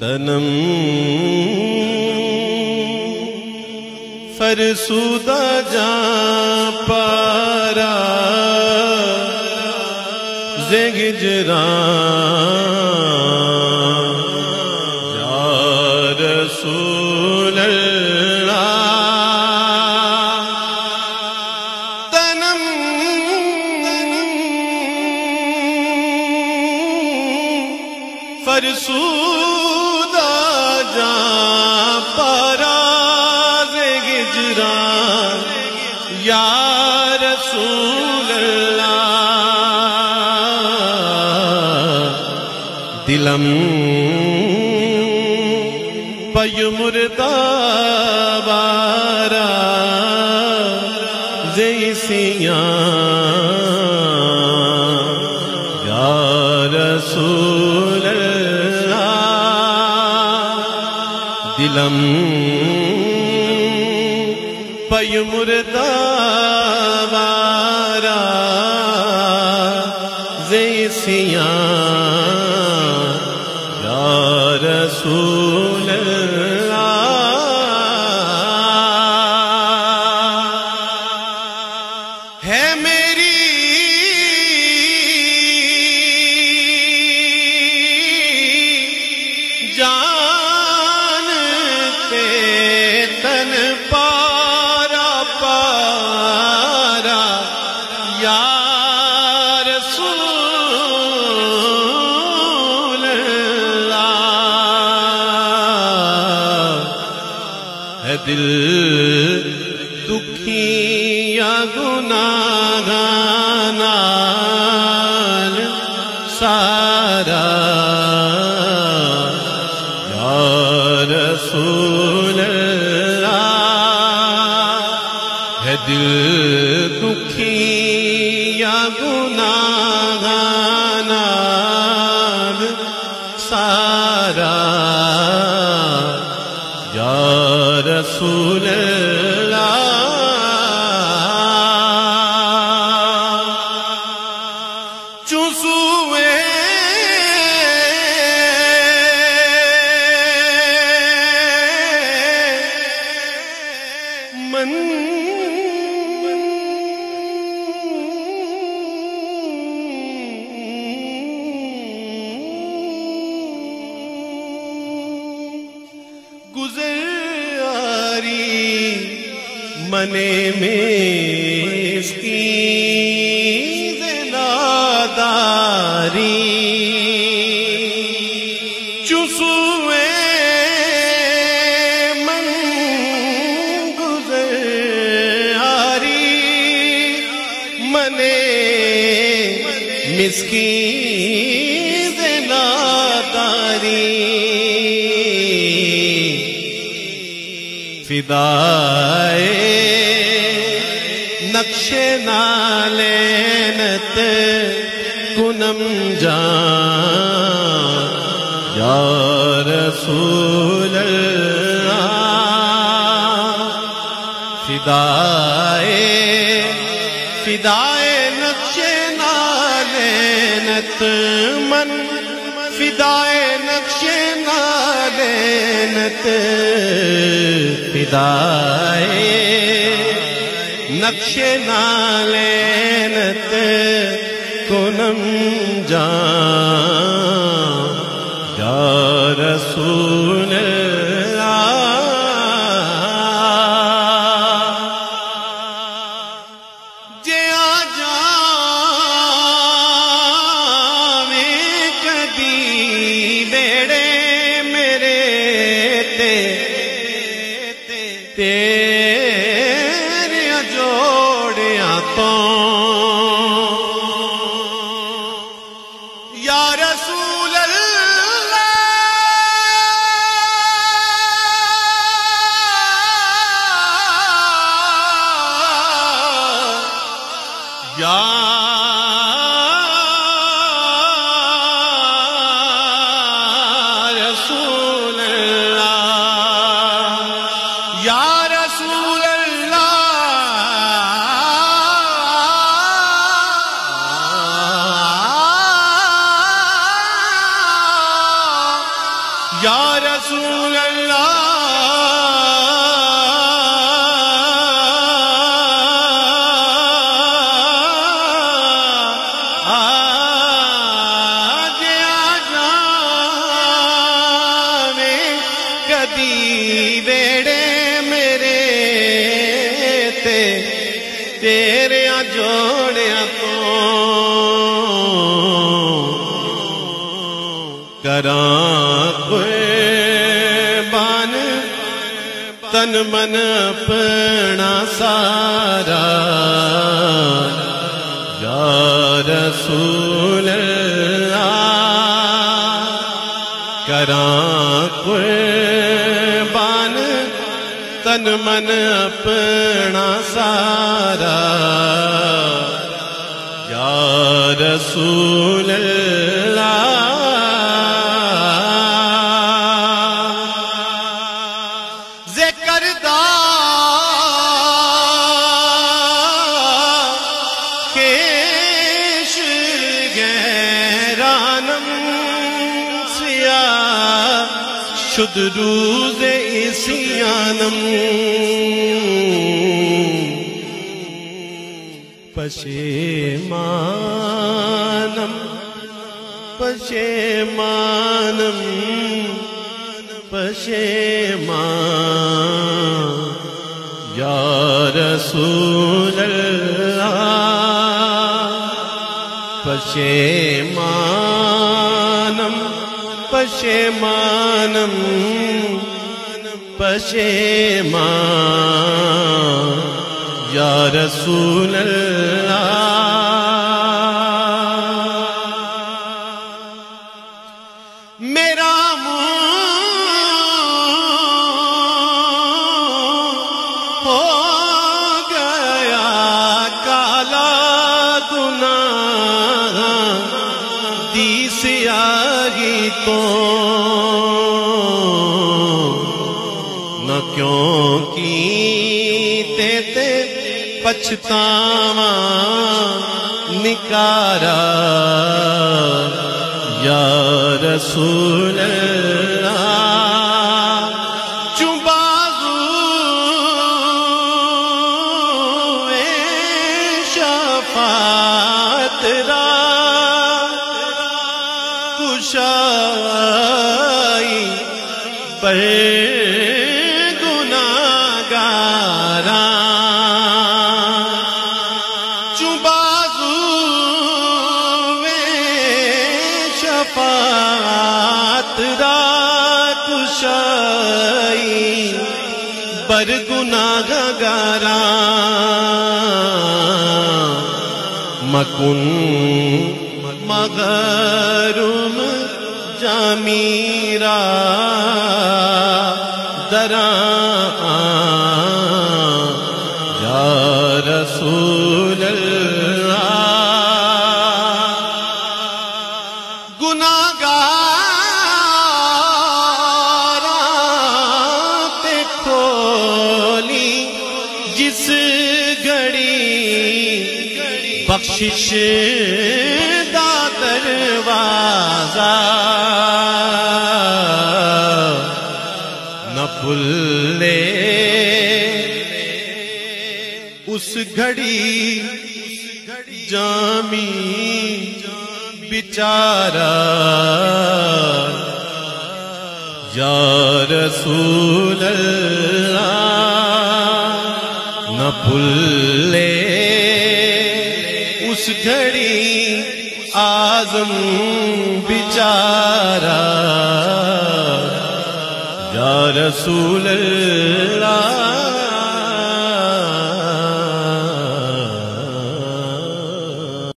تنم فرسودہ جاں پارا زگجران یا رسول اللہ تنم فرسودہ جاں پارا زگجران یا رسول اللہ دلم پی مردہ بارا زیسیاں یا رسول اللہ دلم پی مردہ بارا زیسیاں رسول اللہ ہے میری جان تے تن پارا پارا یا دل دکھی یا گناہ نال سارا یا رسول اللہ ہے دل دکھی یا گناہ نال سارا یا رسول اللہ چوسوے من گزر منے میں اس کی ناداری چوسوے من گزاری منے مسکین ناداری فدائے نقش نالینت کنم جان یا رسول اللہ فدائے نقش نالینت من فدائے نقش نالینت فدائے نقش نالینت کنم جان یا رسول اللہ جیا جاویں کدی بیڑے میرے تیرے جوڑیاں تو یا رسول اللہ یا رسول اللہ یا رسول اللہ یا رسول اللہ آج آجاوے کدی ویڑے میرے تیرے جوڑیاں تو کراں قربان تن من اپنا سارا یا رسول اللہ کراں قربان تن من اپنا سارا یا رسول اللہ ذکر دا کیش گہرانم سیاہ شد روز اسیانم پشیمانم پشیمانم پشیمان یا رسول اللہ پشیمانم پشیمانم پشیمان یا رسول اللہ میرا منہ ہو گیا کالا گناہ دی سیاہی تو نہ کیوں کیتے تے پچھتاواں نکارا یا رسول اللہ چوں بازوئے شفاعت را کشائی پر شفاعت را کشائی بر گناہ گاراں مکن مغروم جامیرا دراں یا رسول اللہ جس گھڑی بخشش دا دروازہ نہ کھلے اس گھڑی جامی بیچارہ یا رسول اللہ نہ بھولے اس گھڑی اعظم بیچارہ یا رسول اللہ